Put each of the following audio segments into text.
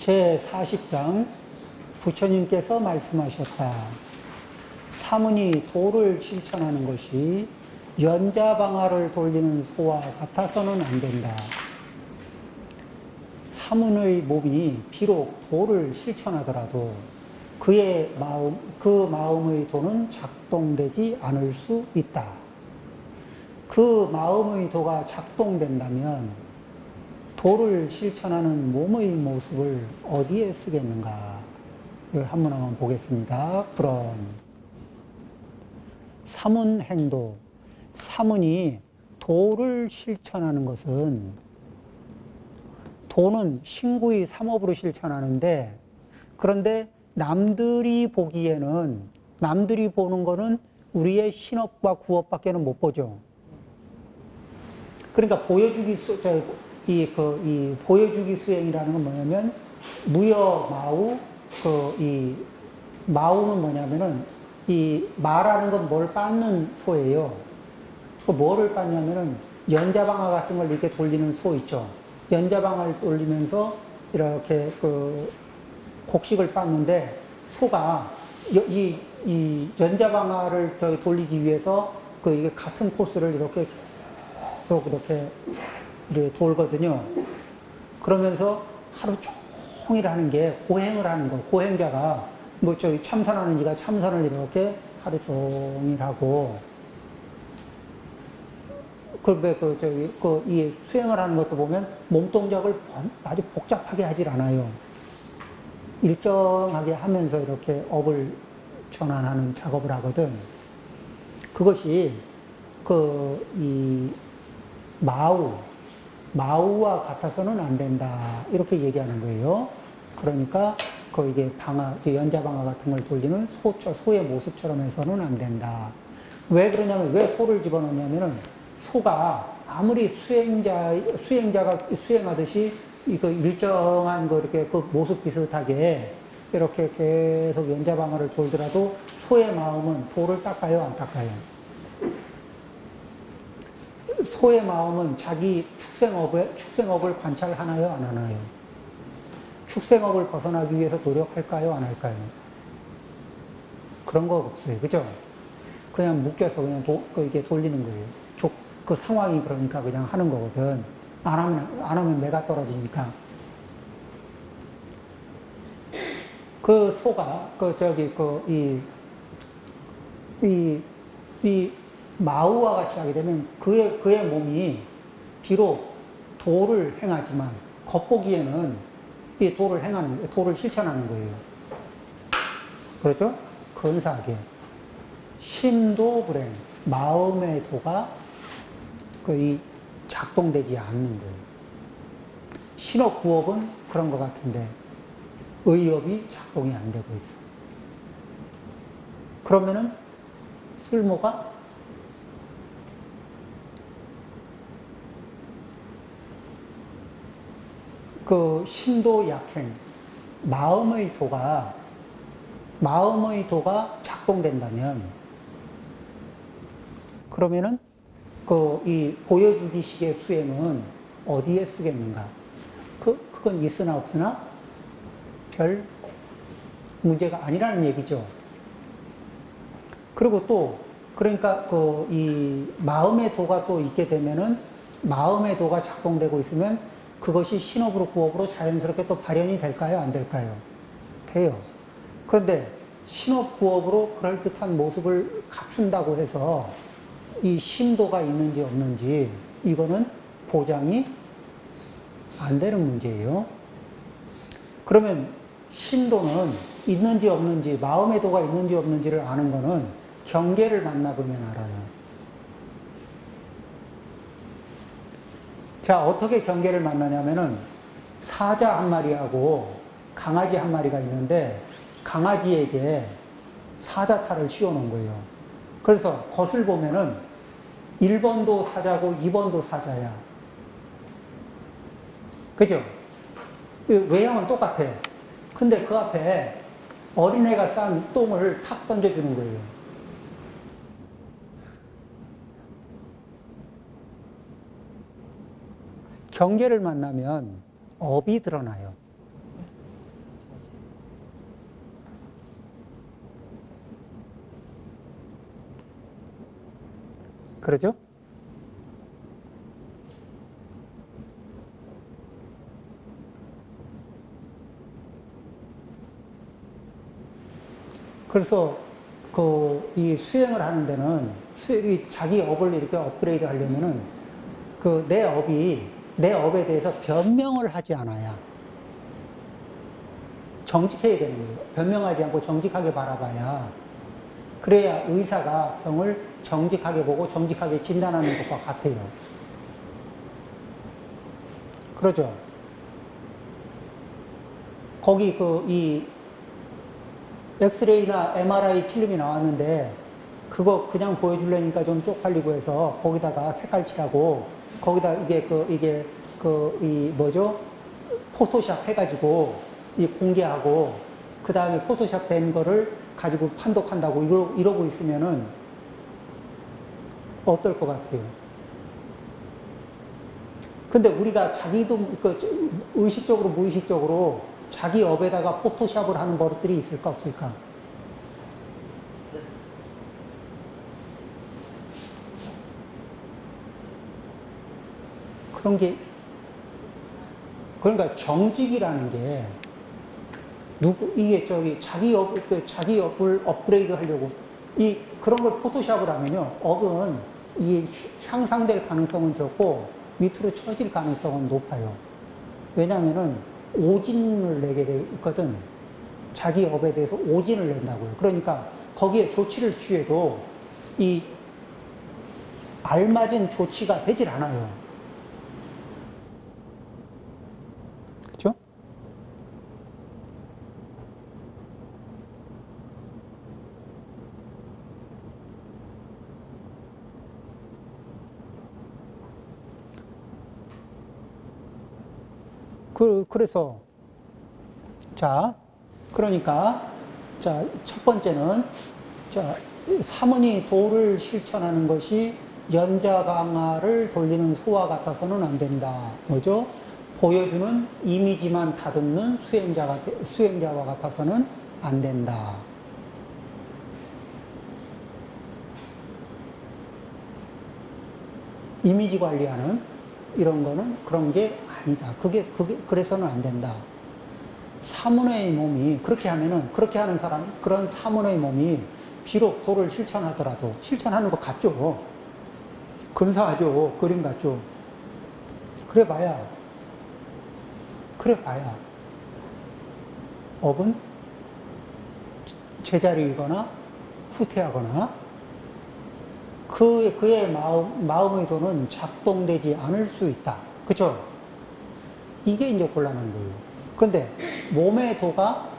제40장 부처님께서 말씀하셨다. 사문이 도를 실천하는 것이 연자방아를 돌리는 소와 같아서는 안 된다. 사문의 몸이 비록 도를 실천하더라도 그의 마음, 그 마음의 도는 작동되지 않을 수 있다. 그 마음의 도가 작동된다면 도를 실천하는 몸의 모습을 어디에 쓰겠는가? 여기 한문 한번 보겠습니다. 불언. 사문행도. 사문이 도를 실천하는 것은 도는 신구의 삼업으로 실천하는데 그런데 남들이 보기에는 남들이 보는 거는 우리의 신업과 구업밖에는 못 보죠. 그러니까 보여주기 수행이라는 건 뭐냐면 무여 마우 이 마우는 뭐냐면은 이 마라는 건 뭘 빻는 소예요. 그 뭐를 빻냐면은 연자방아 같은 걸 이렇게 돌리는 소 있죠. 연자방아를 돌리면서 이렇게 그 곡식을 빻는데 소가 이 연자방아를 돌리기 위해서 그 이게 같은 코스를 이렇게 돌거든요. 그러면서 하루 종일 하는 게 고행을 하는 거. 고행자가 뭐 저기 참선하는 지가 참선을 이렇게 하루 종일 하고 이 수행을 하는 것도 보면 몸 동작을 아주 복잡하게 하질 않아요. 일정하게 하면서 이렇게 업을 전환하는 작업을 하거든. 그것이 이 마우와 같아서는 안 된다. 이렇게 얘기하는 거예요. 그러니까 이게 연자방아 같은 걸 돌리는 소의 모습처럼 해서는 안 된다. 왜 그러냐면, 왜 소를 집어넣냐면은 소가 아무리 수행자가 수행하듯이 이거 일정한 이렇게 그 모습 비슷하게 이렇게 계속 연자방아를 돌더라도 소의 마음은 도를 닦아요, 안 닦아요? 소의 마음은 자기 축생업을 관찰하나요, 안 하나요? 축생업을 벗어나기 위해서 노력할까요, 안 할까요? 그런 거 없어요. 그죠? 그냥 묶여서 그냥 이게 돌리는 거예요. 그 상황이 그러니까 그냥 하는 거거든. 안 하면 매가 떨어지니까. 그 소가, 이 마우와 같이 하게 되면 그의 몸이 비록 도를 행하지만 겉보기에는 이 도를 실천하는 거예요. 그렇죠? 근사하게. 심도 불행, 마음의 도가 작동되지 않는 거예요. 신업 구업은 그런 것 같은데 의업이 작동이 안 되고 있어. 그러면은 쓸모가 심도 약행, 마음의 도가 작동된다면 그러면은 이 보여주기식의 수행은 어디에 쓰겠는가? 그건 있으나 없으나 별 문제가 아니라는 얘기죠. 그리고 또, 그러니까 이 마음의 도가 또 있게 되면은 마음의 도가 작동되고 있으면 그것이 신업으로 구업으로 자연스럽게 또 발현이 될까요? 안 될까요? 돼요. 그런데 신업 구업으로 그럴듯한 모습을 갖춘다고 해서 이 심도가 있는지 없는지 이거는 보장이 안 되는 문제예요. 그러면 심도는 있는지 없는지, 마음의 도가 있는지 없는지를 아는 거는 경계를 만나보면 알아요. 자, 어떻게 경계를 만나냐면은 사자 한 마리하고 강아지 한 마리가 있는데 강아지에게 사자 탈을 씌워놓은 거예요. 그래서 겉을 보면은 1번도 사자고 2번도 사자야. 그죠? 외형은 똑같아. 근데 그 앞에 어린애가 싼 똥을 탁 던져주는 거예요. 경계를 만나면 업이 드러나요. 그러죠? 그래서 이 수행을 하는 데는 자기 업을 이렇게 업그레이드 하려면은 내 업에 대해서 변명을 하지 않아야 정직해야 되는 거예요. 변명하지 않고 정직하게 바라봐야 그래야 의사가 병을 정직하게 보고 정직하게 진단하는 것과 같아요. 그러죠? 거기 이 엑스레이나 MRI 필름이 나왔는데 그거 그냥 보여주려니까 좀 쪽팔리고 해서 거기다가 색깔 칠하고 거기다 이 뭐죠? 포토샵 해가지고 공개하고 그 다음에 포토샵 된 거를 가지고 판독한다고 이러고 있으면은 어떨 것 같아요? 근데 우리가 자기도 의식적으로 무의식적으로 자기 업에다가 포토샵을 하는 버릇들이 있을까 없을까? 그런 게 그러니까 정직이라는 게 이게 자기 업을 업그레이드 하려고 그런 걸 포토샵을 하면요. 업은 향상될 가능성은 적고 밑으로 처질 가능성은 높아요. 왜냐하면은 오진을 내게 돼 있거든. 자기 업에 대해서 오진을 낸다고요. 그러니까 거기에 조치를 취해도 이 알맞은 조치가 되질 않아요. 그렇죠? 그래서 그러니까 첫 번째는 사문이 도를 실천하는 것이 연자방아를 돌리는 소와 같아서는 안 된다. 뭐죠? 보여주는 이미지만 다듬는 수행자와 같아서는 안 된다. 이미지 관리하는 이런 거는 그런 게 아니다. 그래서는 안 된다. 사문의 몸이 그렇게 하면은 그렇게 하는 사람 그런 사문의 몸이 비록 도를 실천하더라도 실천하는 것 같죠. 근사하죠. 그림 같죠. 그래 봐야 업은 제자리이거나 후퇴하거나 그의 마음의 도는 작동되지 않을 수 있다. 그죠? 이게 이제 곤란한 거예요. 근데 몸의 도가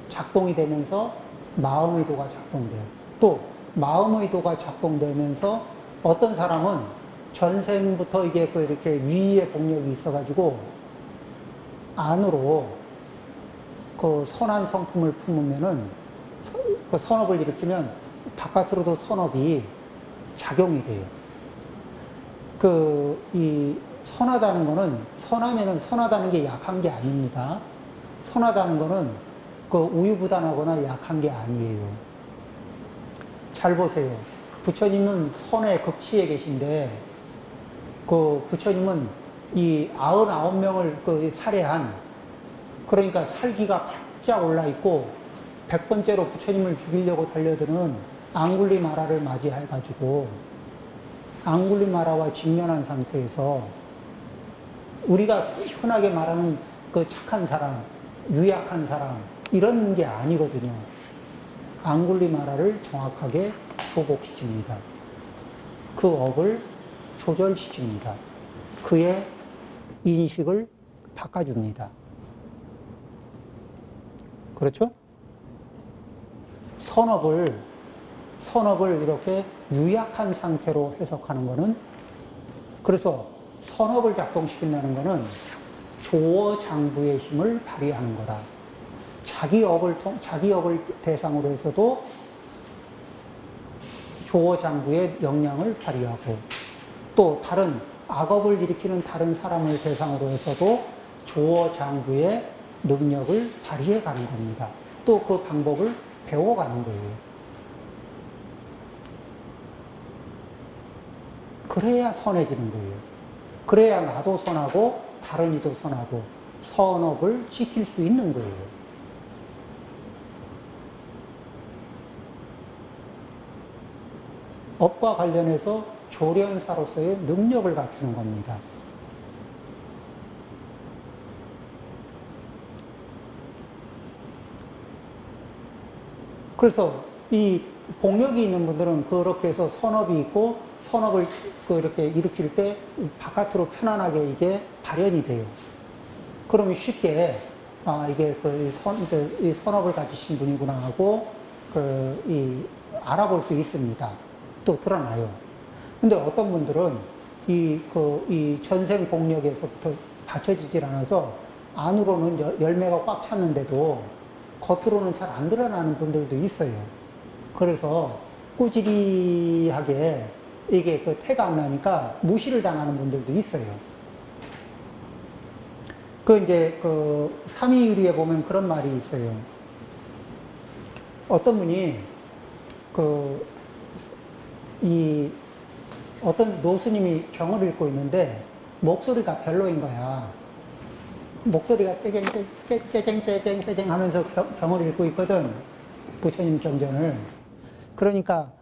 작동이 되면서 마음의 도가 작동돼요. 또 마음의 도가 작동되면서 어떤 사람은 전생부터 이렇게 위의 복력이 있어가지고 안으로 선한 성품을 품으면은 선업을 일으키면 바깥으로도 선업이 작용이 돼요. 선하다는 거는, 선하다는 게 약한 게 아닙니다. 선하다는 거는 우유부단하거나 약한 게 아니에요. 잘 보세요. 부처님은 선의 극치에 계신데, 부처님은 이 99명을 살해한, 그러니까 살기가 바짝 올라있고, 100번째로 부처님을 죽이려고 달려드는 앙굴리마라를 맞이해가지고, 앙굴리마라와 직면한 상태에서 우리가 흔하게 말하는 착한 사람, 유약한 사람 이런 게 아니거든요. 앙굴리마라를 정확하게 조복시킵니다. 그 업을 조절시킵니다. 그의 인식을 바꿔줍니다. 그렇죠? 선업을 이렇게 유약한 상태로 해석하는 것은 그래서 선업을 작동시킨다는 것은 조어장부의 힘을 발휘하는 거다. 자기 업을 대상으로 해서도 조어장부의 역량을 발휘하고 또 다른 악업을 일으키는 다른 사람을 대상으로 해서도 조어장부의 능력을 발휘해 가는 겁니다. 또 그 방법을 배워가는 거예요. 그래야 선해지는 거예요. 그래야 나도 선하고 다른 이도 선하고 선업을 지킬 수 있는 거예요. 업과 관련해서 조련사로서의 능력을 갖추는 겁니다. 그래서 이 복력이 있는 분들은 그렇게 해서 선업이 있고 선업을 이렇게 일으킬 때 바깥으로 편안하게 이게 발현이 돼요. 그러면 쉽게 이게 이 선업을 가지신 분이구나 하고 알아볼 수 있습니다. 또 드러나요. 근데 어떤 분들은 이 전생 복력에서부터 받쳐지질 않아서 안으로는 열매가 꽉 찼는데도 겉으로는 잘 안 드러나는 분들도 있어요. 그래서 꾸지리하게 이게 태가 안 나니까 무시를 당하는 분들도 있어요. 이제 삼위유리에 보면 그런 말이 있어요. 어떤 분이 어떤 노스님이 경을 읽고 있는데 목소리가 별로인 거야. 목소리가 째쟁 하면서 경을 읽고 있거든. 부처님 경전을. 그러니까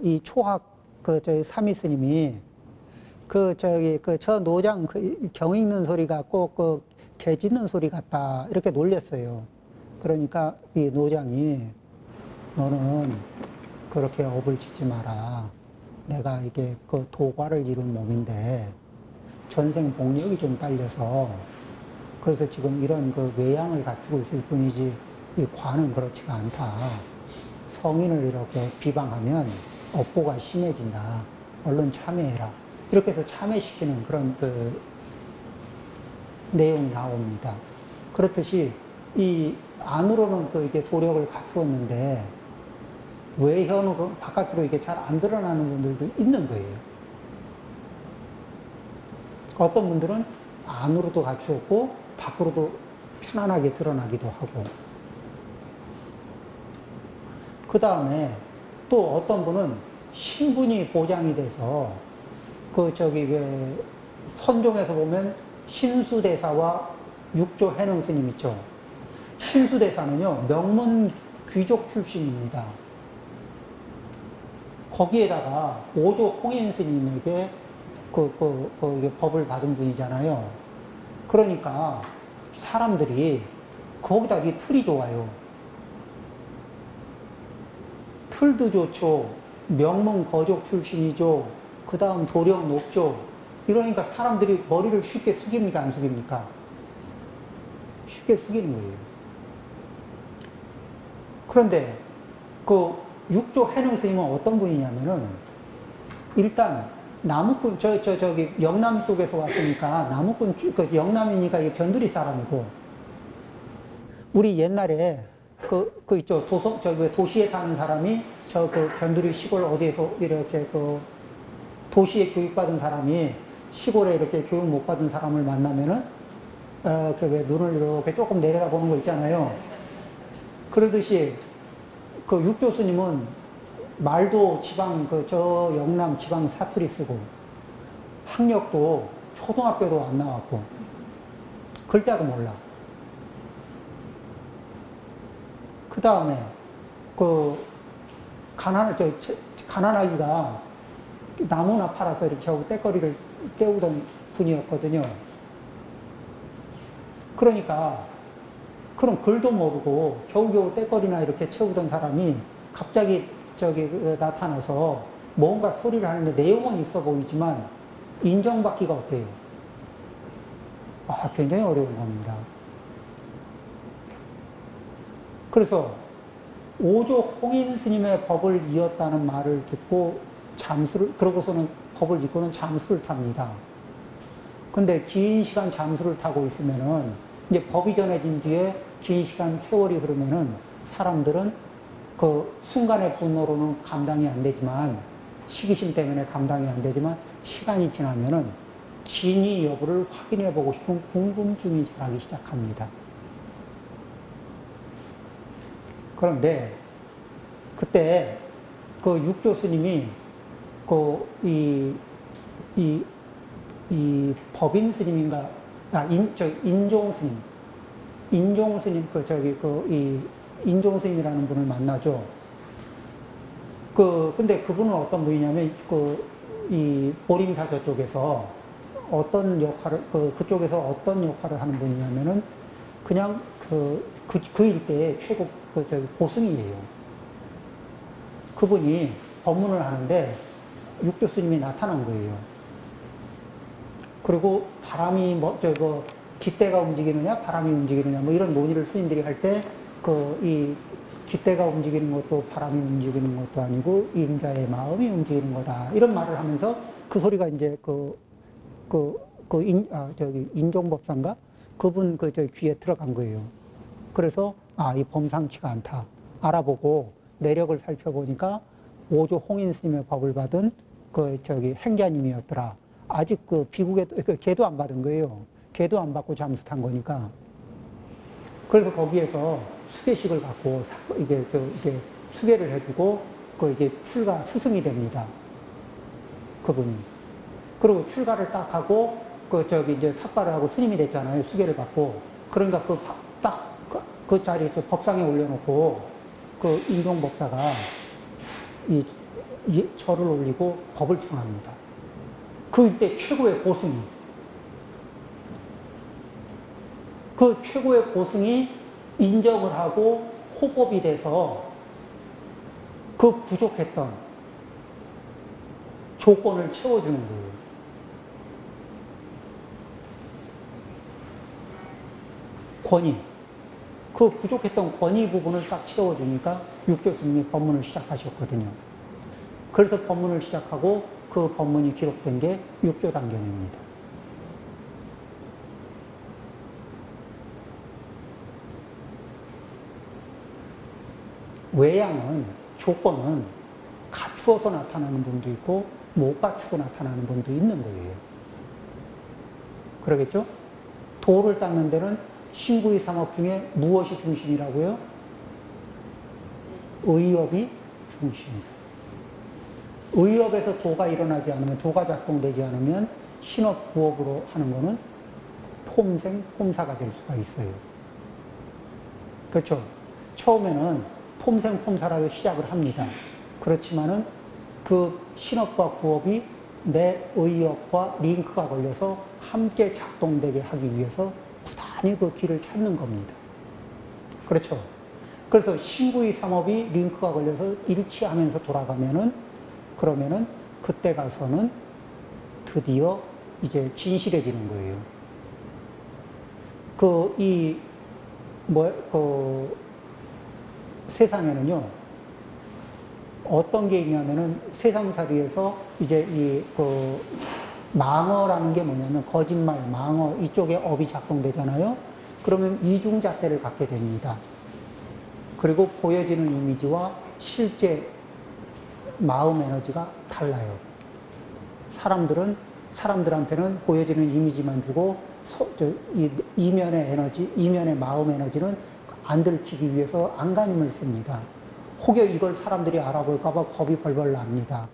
이 초학 저희 삼위 스님이 저 노장 경 읽는 소리가 꼭 개 짖는 소리 같다 이렇게 놀렸어요. 그러니까 이 노장이 너는 그렇게 업을 짓지 마라. 내가 이게 도과를 이룬 몸인데 전생 복력이 좀 딸려서 그래서 지금 이런 외양을 갖추고 있을 뿐이지 이 과는 그렇지가 않다. 성인을 이렇게 비방하면 업보가 심해진다. 얼른 참회해라. 이렇게 해서 참회시키는 그런 내용이 나옵니다. 그렇듯이 이 안으로는 이게 도력을 갖추었는데 외현으로 바깥으로 이게 잘 안 드러나는 분들도 있는 거예요. 어떤 분들은 안으로도 갖추었고 밖으로도 편안하게 드러나기도 하고. 그 다음에 또 어떤 분은 신분이 보장이 돼서 선종에서 보면 신수대사와 육조 해능 스님 있죠. 신수대사는요 명문 귀족 출신입니다. 거기에다가 오조 홍인 스님에게 법을 받은 분이잖아요. 그러니까 사람들이 거기다 이 틀이 좋아요. 틀도 좋죠. 명문 거족 출신이죠. 그 다음 도력 높죠. 이러니까 사람들이 머리를 쉽게 숙입니까? 안 숙입니까? 쉽게 숙이는 거예요. 그런데 육조 해능 스님은 어떤 분이냐면은 일단 남욱군 저기 영남 쪽에서 왔으니까 남욱군 영남이니까 이게 변두리 사람이고 우리 옛날에 있죠 도시에 사는 사람이 변두리 시골 어디에서 이렇게 도시에 교육받은 사람이 시골에 이렇게 교육 못 받은 사람을 만나면은 왜 눈을 이렇게 조금 내려다보는 거 있잖아요. 그러듯이 육조 스님은 말도 지방 저 영남 지방 사투리 쓰고 학력도 초등학교도 안 나왔고 글자도 몰라. 그 다음에 가난하기가 나무나 팔아서 이렇게 하고 때거리를 때우던 분이었거든요. 그러니까 그럼 글도 모르고 겨우겨우 때거리나 이렇게 채우던 사람이 갑자기 나타나서 뭔가 소리를 하는데 내용은 있어 보이지만 인정받기가 어때요? 굉장히 어려운 겁니다. 그래서 오조 홍인 스님의 법을 이었다는 말을 듣고 그러고서는 법을 잊고는 잠수를 탑니다. 근데 긴 시간 잠수를 타고 있으면은 이제 법이 전해진 뒤에 긴 시간 세월이 흐르면은 사람들은 순간의 분노로는 감당이 안 되지만 시기심 때문에 감당이 안 되지만 시간이 지나면은 진위 여부를 확인해 보고 싶은 궁금증이 자라기 시작합니다. 그런데 그때 육조 스님이 이, 이 법인 스님인가, 인종 스님. 인종 스님, 인종 스님이라는 분을 만나죠. 근데 그분은 어떤 분이냐면, 이 보림사저 쪽에서 어떤 역할을, 그쪽에서 어떤 역할을 하는 분이냐면은, 그냥 그 일대의 최고, 보승이에요. 그분이 법문을 하는데, 육조 스님이 나타난 거예요. 그리고 바람이 깃대가 움직이느냐, 바람이 움직이느냐, 뭐 이런 논의를 스님들이 할 때, 이 깃대가 움직이는 것도 바람이 움직이는 것도 아니고, 인자의 마음이 움직이는 거다. 이런 말을 하면서 그 소리가 이제 인종법사인가? 그분 귀에 들어간 거예요. 그래서, 이 범상치가 않다. 알아보고 내력을 살펴보니까 오조 홍인 스님의 법을 받은 행자님이었더라. 아직 비국에, 걔도 안 받은 거예요. 걔도 안 받고 잠수탄 거니까. 그래서 거기에서 수계식을 갖고, 이게 수계를 해주고, 이게 스승이 됩니다. 그분이. 그리고 출가를 딱 하고, 이제 삭발을 하고 스님이 됐잖아요. 수계를 받고. 그러니까 그 자리에 법상에 올려놓고, 인종법사가 절을 올리고 법을 청합니다. 그때 최고의 보승이. 그 최고의 보승이 인정을 하고 호법이 돼서 그 부족했던 조건을 채워주는 거예요. 권위. 그 부족했던 권위 부분을 딱 채워주니까 육조 스님이 법문을 시작하셨거든요. 그래서 법문을 시작하고 그 법문이 기록된 게 육조단경입니다. 외양은, 조건은 갖추어서 나타나는 분도 있고 못 갖추고 나타나는 분도 있는 거예요. 그러겠죠? 도를 닦는 데는 신구의 삼업 중에 무엇이 중심이라고요? 의업이 중심이다. 의업에서 도가 일어나지 않으면, 도가 작동되지 않으면 신업, 구업으로 하는 거는 폼생, 폼사가 될 수가 있어요. 그렇죠? 처음에는 폼생, 폼사라고 시작을 합니다. 그렇지만은 그 신업과 구업이 내 의업과 링크가 걸려서 함께 작동되게 하기 위해서 부단히 그 길을 찾는 겁니다. 그렇죠? 그래서 신구의 삼업이 링크가 걸려서 일치하면서 돌아가면은, 그러면은 그때 가서는 드디어 이제 진실해지는 거예요. 세상에는요, 어떤 게 있냐면은 세상살이에서 이제 망어라는 게 뭐냐면 거짓말, 망어, 이쪽에 업이 작동되잖아요. 그러면 이중잣대를 갖게 됩니다. 그리고 보여지는 이미지와 실제 마음 에너지가 달라요. 사람들한테는 보여지는 이미지만 주고, 이면의 에너지, 이면의 마음 에너지는 안 들키기 위해서 안간힘을 씁니다. 혹여 이걸 사람들이 알아볼까봐 겁이 벌벌 납니다.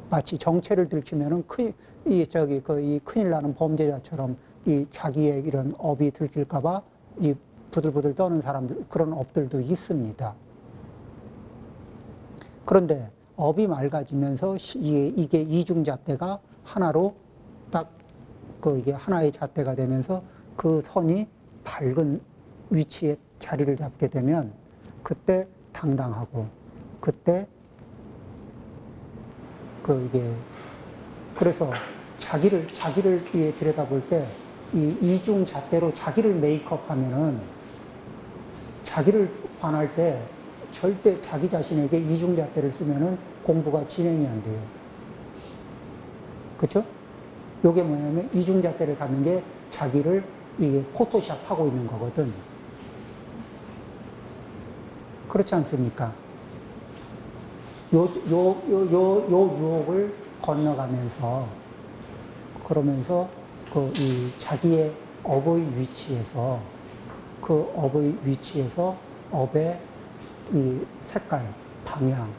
마치 정체를 들키면은 큰일 나는 범죄자처럼 이 자기의 이런 업이 들킬까봐 이 부들부들 떠는 사람들, 그런 업들도 있습니다. 그런데 업이 맑아지면서 이게 이중잣대가 하나로 딱 이게 하나의 잣대가 되면서 그 선이 밝은 위치에 자리를 잡게 되면 그때 당당하고, 그때 그래서 자기를 들여다볼 때 이 이중잣대로 자기를 메이크업 하면은, 자기를 관할 때 절대 자기 자신에게 이중잣대를 쓰면은 공부가 진행이 안 돼요. 그렇죠? 요게 뭐냐면 이중잣대를 갖는 게 자기를 이게 포토샵 하고 있는 거거든. 그렇지 않습니까? 요 유혹을 건너가면서, 그러면서 이 자기의 업의 위치에서, 그 업의 위치에서 업의 이 색깔, 방향,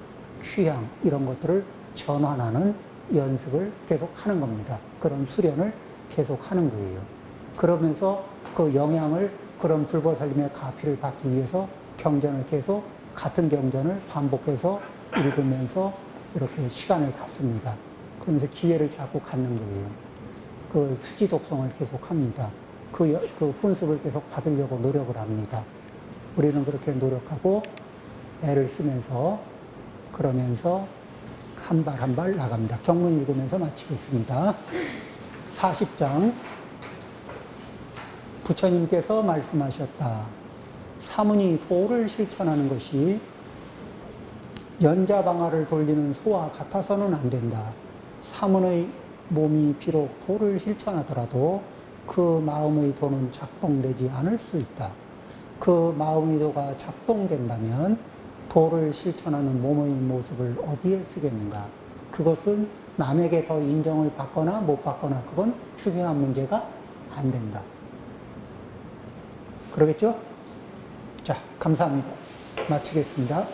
취향 이런 것들을 전환하는 연습을 계속 하는 겁니다. 그런 수련을 계속 하는 거예요. 그러면서 그 영향을 그런 불보살님의 가피를 받기 위해서 경전을 계속 같은 경전을 반복해서 읽으면서 이렇게 시간을 갖습니다. 그러면서 기회를 자꾸 갖는 거예요. 그 수지 독성을 계속 합니다. 그 훈습을 계속 받으려고 노력을 합니다. 우리는 그렇게 노력하고 애를 쓰면서 그러면서 한 발 한 발 나갑니다. 경문 읽으면서 마치겠습니다. 40장 부처님께서 말씀하셨다. 사문이 도를 실천하는 것이 연자방아를 돌리는 소와 같아서는 안 된다. 사문의 몸이 비록 도를 실천하더라도 그 마음의 도는 작동되지 않을 수 있다. 그 마음의 도가 작동된다면 도를 실천하는 몸의 모습을 어디에 쓰겠는가? 그것은 남에게 더 인정을 받거나 못 받거나 그건 중요한 문제가 안 된다. 그러겠죠? 자, 감사합니다. 마치겠습니다.